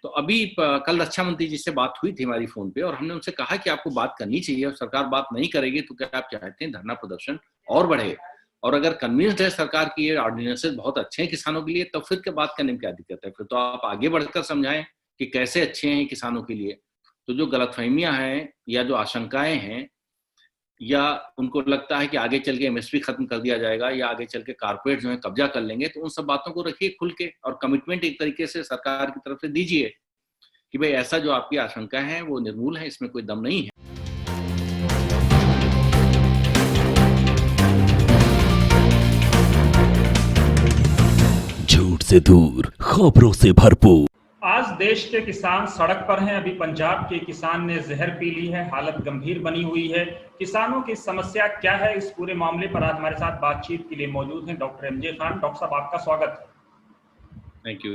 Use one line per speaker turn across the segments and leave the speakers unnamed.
तो अभी कल रक्षा मंत्री जी से बात हुई थी हमारी फोन पे, और हमने उनसे कहा कि आपको बात करनी चाहिए, और सरकार बात नहीं करेगी तो क्या आप चाहते हैं धरना प्रदर्शन और बढ़े? और अगर कन्विंस्ड है सरकार की ये ऑर्डिनेंसेस बहुत अच्छे हैं किसानों के लिए, तो फिर के बात करने में क्या दिक्कत है? फिर तो आप आगे बढ़कर समझाएं कि कैसे अच्छे हैं किसानों के लिए। तो जो गलतफहमियां हैं या जो आशंकाएं हैं, या उनको लगता है कि आगे चल के एमएसपी खत्म कर दिया जाएगा या आगे चल के कारपोरेट जो है कब्जा कर लेंगे, तो उन सब बातों को रखिए खुल के, और कमिटमेंट एक तरीके से सरकार की तरफ से दीजिए कि भाई ऐसा जो आपकी आशंका है वो निर्मूल है, इसमें कोई दम नहीं है।
झूठ से दूर, खबरों से भरपूर।
आज देश के किसान सड़क पर हैं। अभी पंजाब के किसान ने जहर पी ली है, हालत गंभीर बनी हुई है। किसानों की समस्या क्या है, इस पूरे मामले पर आज हमारे साथ बातचीत के लिए मौजूद हैं डॉक्टर एमजे खान। डॉक्टर साहब, आपका स्वागत है।
Thank you.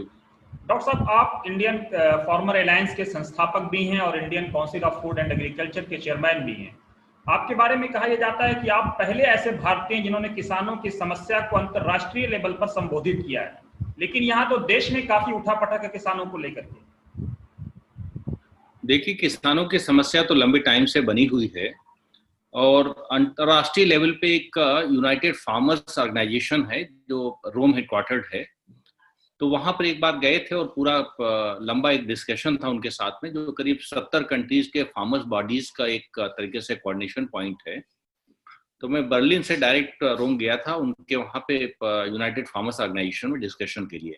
डॉक्टर साहब, आप इंडियन फार्मर अलायंस के संस्थापक भी हैं और Indian council of food and agriculture के चेयरमैन भी हैं। आपके बारे में कहा यह जाता है कि आप पहले ऐसे भारतीय हैं जिन्होंने किसानों की समस्या को अंतर्राष्ट्रीय लेवल पर संबोधित किया है, लेकिन यहाँ तो देश में काफी उठापटक है किसानों को लेकर के।
देखिए, किसानों की समस्या तो लंबे टाइम से बनी हुई है, और अंतर्राष्ट्रीय लेवल पे एक यूनाइटेड फार्मर्स ऑर्गेनाइजेशन है जो रोम हेडक्वार्टर्ड है। तो वहां पर एक बार गए थे और पूरा लंबा एक डिस्कशन था उनके साथ में, जो करीब 70 कंट्रीज के फार्मर्स बॉडीज का एक तरीके से कोऑर्डिनेशन पॉइंट है। तो मैं बर्लिन से डायरेक्ट रोम गया था उनके वहां पे यूनाइटेड फार्मर्स ऑर्गेनाइजेशन में डिस्कशन के लिए।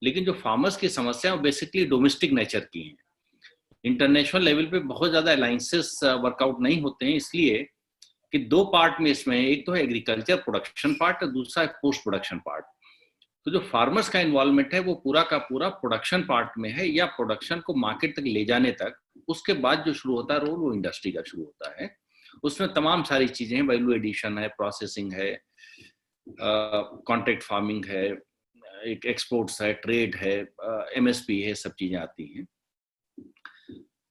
लेकिन जो फार्मर्स की समस्या है वो बेसिकली डोमेस्टिक नेचर की है। इंटरनेशनल लेवल पे बहुत ज्यादा अलायंसेस वर्कआउट नहीं होते हैं, इसलिए कि दो पार्ट में इसमें, एक तो है एग्रीकल्चर प्रोडक्शन पार्ट और दूसरा है पोस्ट प्रोडक्शन पार्ट। तो जो फार्मर्स का इन्वॉल्वमेंट है वो पूरा का पूरा प्रोडक्शन पार्ट में है, या प्रोडक्शन को मार्केट तक ले जाने तक। उसके बाद जो शुरू होता है रोल, वो इंडस्ट्री का शुरू होता है। उसमें तमाम सारी चीजें हैं, वैल्यू एडिशन है, प्रोसेसिंग है, कॉन्ट्रैक्ट फार्मिंग है, एक एक्सपोर्ट्स है, ट्रेड है, एमएसपी है, सब चीजें आती हैं।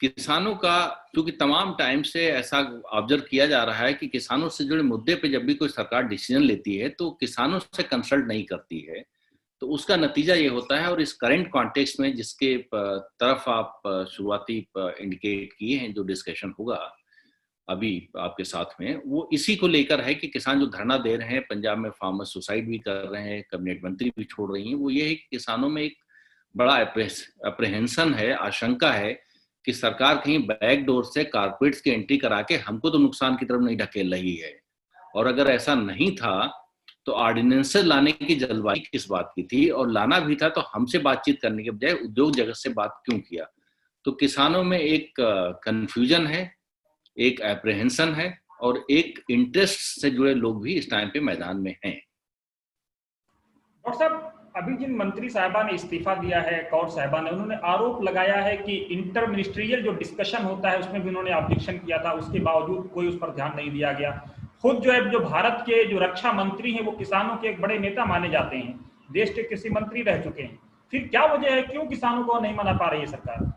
किसानों का, क्योंकि तमाम टाइम से ऐसा ऑब्जर्व किया जा रहा है कि किसानों से जुड़े मुद्दे पे जब भी कोई सरकार डिसीजन लेती है तो किसानों से कंसल्ट नहीं करती है, तो उसका नतीजा ये होता है। और इस करंट कॉन्टेक्स्ट में जिसके तरफ आप शुरुआती इंडिकेट किए हैं, जो डिस्कशन होगा अभी आपके साथ में, वो इसी को लेकर है कि किसान जो धरना दे रहे हैं, पंजाब में फार्मर सुसाइड भी कर रहे हैं, कैबिनेट मंत्री भी छोड़ रही हैं, वो ये है कि किसानों में एक बड़ा अप्रहेंशन है, आशंका है कि सरकार कहीं बैक डोर से कारपोरेट्स की एंट्री करा के हमको तो नुकसान की तरफ नहीं ढकेल रही है। और अगर ऐसा नहीं था तो ऑर्डिनेंसेस लाने की जल्दबाजी किस बात की थी, और लाना भी था तो हमसे बातचीत करने के बजाय उद्योग जगत से बात क्यों किया? तो किसानों में एक कंफ्यूजन है, एक एप्रहेंशन है, और एक इंटरेस्ट से जुड़े लोग भी इस टाइम पे मैदान में हैं।
डॉक्टर साहब, अभी जिन मंत्री साहबा ने इस्तीफा दिया है, कौर साहबा ने, उन्होंने आरोप लगाया है कि इंटर मिनिस्ट्रियल जो डिस्कशन होता है उसमें भी उन्होंने ऑब्जेक्शन किया था, उसके बावजूद कोई उस पर ध्यान नहीं दिया गया। खुद जो है, जो भारत के जो रक्षा मंत्री हैं, वो किसानों के एक बड़े नेता माने जाते हैं, देश के कृषि मंत्री रह चुके हैं। फिर क्या वजह है, क्यों किसानों को नहीं मना पा रही है सरकार?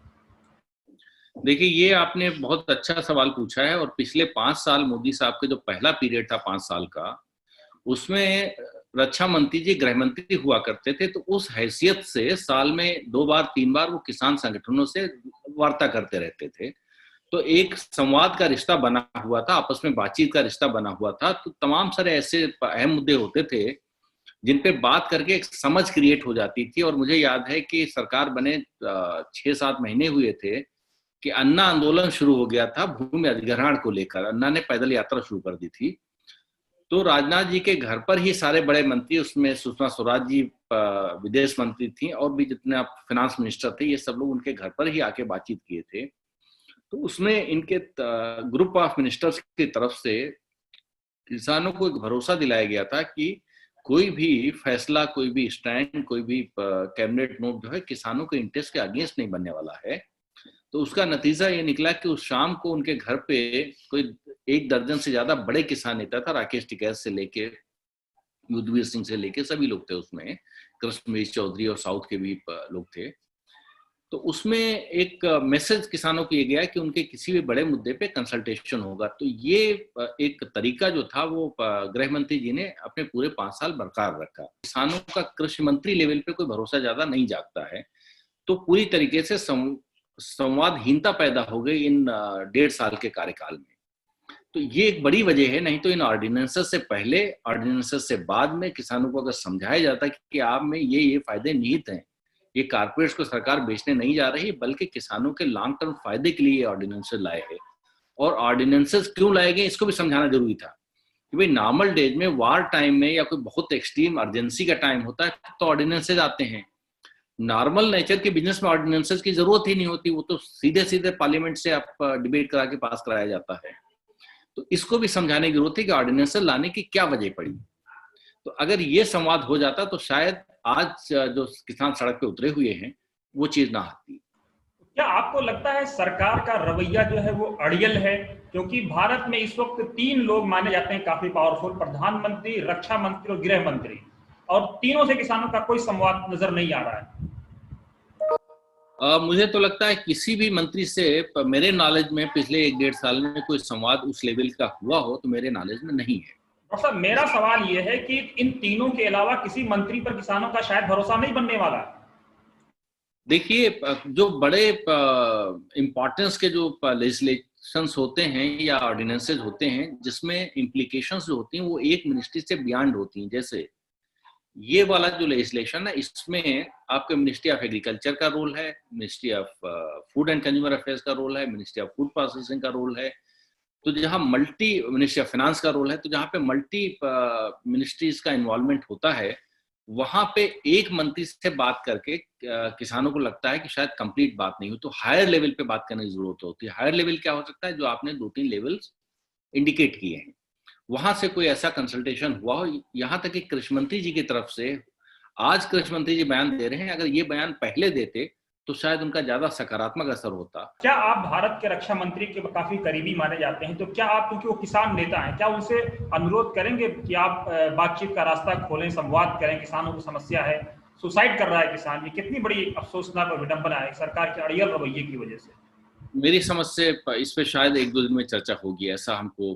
देखिए, ये आपने बहुत अच्छा सवाल पूछा है। और पिछले 5 साल मोदी साहब का जो पहला पीरियड था 5 साल का, उसमें रक्षा मंत्री जी गृह मंत्री हुआ करते थे। तो उस हैसियत से साल में 2 बार 3 बार वो किसान संगठनों से वार्ता करते रहते थे। तो एक संवाद का रिश्ता बना हुआ था, आपस में बातचीत का रिश्ता बना हुआ था। तो तमाम सारे ऐसे अहम मुद्दे होते थे जिन पे बात करके एक समझ क्रिएट हो जाती थी। और मुझे याद है कि सरकार बने 6-7 महीने हुए थे कि अन्ना आंदोलन शुरू हो गया था भूमि अधिग्रहण को लेकर। अन्ना ने पैदल यात्रा शुरू कर दी थी। तो राजनाथ जी के घर पर ही सारे बड़े मंत्री, उसमें सुषमा स्वराज जी विदेश मंत्री थी, और भी जितने फाइनेंस मिनिस्टर थे, ये सब लोग उनके घर पर ही आके बातचीत किए थे। तो उसमें इनके ग्रुप ऑफ मिनिस्टर्स की तरफ से किसानों को एक भरोसा दिलाया गया था कि कोई भी फैसला, कोई भी स्टैंड, कोई भी कैबिनेट नोट जो है किसानों के इंटरेस्ट के अगेंस्ट नहीं बनने वाला है। तो उसका नतीजा ये निकला कि उस शाम को उनके घर पे कोई 1 दर्जन से ज्यादा बड़े किसान नेता था, राकेश टिकैत से लेके युद्धवीर सिंह से लेके सभी लोग थे उसमें, कृष्णवीर चौधरी और साउथ के भी लोग थे। तो उसमें एक मैसेज किसानों को ये गया कि उनके किसी भी बड़े मुद्दे पे कंसल्टेशन होगा। तो ये एक तरीका जो था वो गृह मंत्री जी ने अपने पूरे 5 साल बरकरार रखा। किसानों का कृषि मंत्री लेवल पे कोई भरोसा ज्यादा नहीं जागता है। तो पूरी तरीके से संवादहीनता पैदा हो गई इन 1.5 साल के कार्यकाल में। तो ये एक बड़ी वजह है। नहीं तो इन ऑर्डिनेंसेस से पहले, ऑर्डिनेंसेस से बाद में किसानों को अगर समझाया जाता कि आप में ये फायदे निहित हैं, ये कारपोरेट्स को सरकार बेचने नहीं जा रही बल्कि किसानों के लॉन्ग टर्म फायदे के लिए ऑर्डिनेंसेस लाए हैं। और ऑर्डिनेंसेस क्यों लाए गए इसको भी समझाना जरूरी था कि भाई नॉर्मल डेज में, वार टाइम में या कोई बहुत एक्सट्रीम अर्जेंसी का टाइम होता है तो ऑर्डिनेंसेस आते हैं। नॉर्मल नेचर के बिजनेस में ऑर्डिनेंसेस की जरूरत ही नहीं होती, वो तो सीधे सीधे पार्लियामेंट से आप डिबेट करा के पास कराया जाता है। तो इसको भी समझाने की जरूरत है कि ऑर्डिनेंसेस लाने की क्या वजह पड़ी। तो अगर ये संवाद हो जाता तो शायद आज जो किसान सड़क पे उतरे हुए हैं वो चीज ना आती।
क्या आपको लगता है सरकार का रवैया जो है वो अड़ियल है? क्योंकि भारत में इस वक्त 3 लोग माने जाते हैं काफी पावरफुल, प्रधानमंत्री, रक्षा मंत्री और गृह मंत्री, और तीनों से किसानों का कोई संवाद नजर नहीं आ रहा है।
मुझे तो लगता है किसी भी मंत्री से मेरे नॉलेज में पिछले 1-1.5 साल में कोई संवाद उस लेवल का हुआ हो तो मेरे नॉलेज में नहीं है।
डॉक्टर साहब, मेरा सवाल ये है कि इन तीनों के अलावा किसी मंत्री पर किसानों का शायद भरोसा नहीं बनने वाला।
देखिए, जो बड़े इम्पोर्टेंस के जो लेजिस्लेशंस होते हैं या ऑर्डिनेंसेस होते हैं जिसमें इम्प्लीकेशंस जो होती हैं वो एक मिनिस्ट्री से बियॉन्ड होती हैं, जैसे ये वाला जो लेजिस्लेशन है इसमें आपके मिनिस्ट्री ऑफ एग्रीकल्चर का रोल है, ministry of food and consumer affairs का रोल है, मिनिस्ट्री ऑफ फूड प्रोसेसिंग का रोल है। तो जहाँ मिनिस्ट्री ऑफ फाइनेंस का रोल है, तो जहाँ पे मल्टी मिनिस्ट्रीज का इन्वॉल्वमेंट होता है वहां पे एक मंत्री से बात करके किसानों को लगता है कि शायद कंप्लीट बात नहीं हो, तो हायर लेवल पे बात करने की जरूरत होती है। हायर लेवल क्या हो सकता है, जो आपने 2-3 लेवल्स इंडिकेट किए हैं, वहां से कोई ऐसा कंसल्टेशन हुआ हो। यहाँ तक कि कृषि मंत्री जी की तरफ से आज कृषि मंत्री जी बयान दे रहे हैं, अगर ये बयान पहले देते तो शायद उनका ज्यादा सकारात्मक असर होता।
क्या आप भारत के रक्षा मंत्री के काफी करीबी माने जाते हैं, तो क्या आप, क्योंकि वो किसान नेता हैं, क्या उनसे अनुरोध करेंगे कि आप बातचीत का रास्ता खोलें, संवाद करें? किसानों को समस्या है, सुसाइड कर रहा है किसान, ये कितनी बड़ी अफसोसनाक और विडंबना है सरकार के अड़ियल रवैये की वजह से।
मेरी समझ से इस पे शायद 1-2 दिन में चर्चा होगी, ऐसा हमको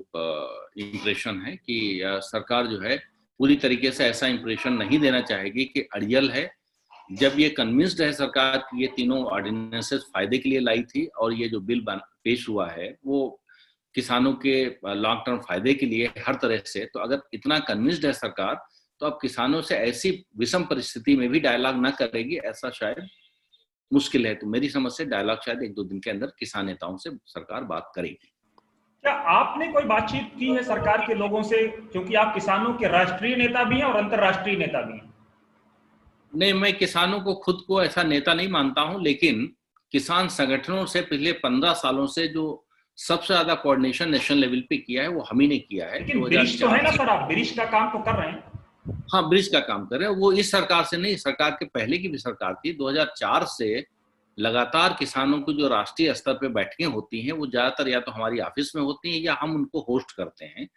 इम्प्रेशन है कि सरकार जो है पूरी तरीके से ऐसा इम्प्रेशन नहीं देना चाहेगी कि अड़ियल है। जब ये कन्विंस्ड है सरकार कि ये तीनों ऑर्डिनेंसेस फायदे के लिए लाई थी और ये जो बिल पेश हुआ है वो किसानों के लॉन्ग टर्म फायदे के लिए हर तरह से, तो अगर इतना कन्विंस्ड है सरकार तो अब किसानों से ऐसी विषम परिस्थिति में भी डायलॉग ना करेगी, ऐसा शायद मुश्किल है। तो मेरी समझ से डायलॉग शायद 1-2 दिन के अंदर किसान नेताओं से सरकार बात करेगी।
क्या आपने कोई बातचीत की है सरकार के लोगों से, क्योंकि आप किसानों के राष्ट्रीय नेता भी हैं और अंतर्राष्ट्रीय नेता भी हैं?
नहीं, मैं किसानों को खुद को ऐसा नेता नहीं मानता हूं, लेकिन किसान संगठनों से पिछले 15 सालों से जो सबसे ज्यादा कोऑर्डिनेशन नेशनल लेवल पे किया है वो हम ही ने किया है।
लेकिन ब्रिज तो है ना सर, आप ब्रिज का काम तो कर रहे हैं।
हाँ, ब्रिज का काम कर रहे हैं। वो इस सरकार से नहीं, सरकार के पहले की भी सरकार थी। 2004 से लगातार किसानों को जो राष्ट्रीय स्तर पे बैठकें होती हैं वो ज्यादातर या तो हमारी ऑफिस में होती हैं या हम उनको होस्ट करते हैं।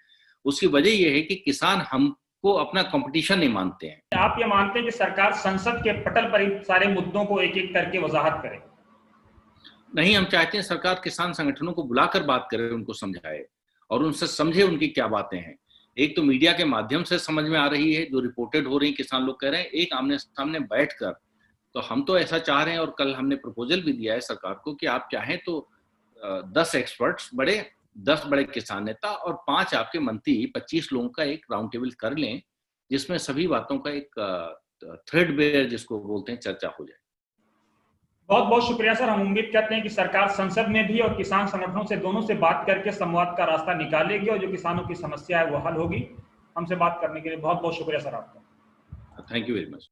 उसकी वजह यह है कि किसान हमको अपना कंपटीशन नहीं मानते हैं।
आप ये मानते हैं कि सरकार संसद के पटल पर इन सारे मुद्दों को एक एक करके वजाहत करे?
नहीं, हम चाहते हैं सरकार किसान संगठनों को बुलाकर बात करे, उनको समझाए और उनसे समझे उनकी क्या बातें हैं। एक तो मीडिया के माध्यम से समझ में आ रही है, जो रिपोर्टेड हो रही, किसान लोग कह रहे हैं, एक आमने सामने बैठकर। तो हम तो ऐसा चाह रहे हैं और कल हमने प्रपोजल भी दिया है सरकार को कि आप चाहें तो 10 एक्सपर्ट्स, 10 बड़े किसान नेता और 5 आपके मंत्री, 25 लोगों का एक राउंड टेबल कर लें जिसमें सभी बातों का एक थ्रेडबेयर जिसको बोलते हैं चर्चा हो जाए।
बहुत बहुत शुक्रिया सर। हम उम्मीद करते हैं कि सरकार संसद में भी और किसान संगठनों से, दोनों से बात करके संवाद का रास्ता निकालेगी और जो किसानों की समस्या है वो हल होगी। हमसे बात करने के लिए बहुत बहुत शुक्रिया सर आपका।
Thank you very much.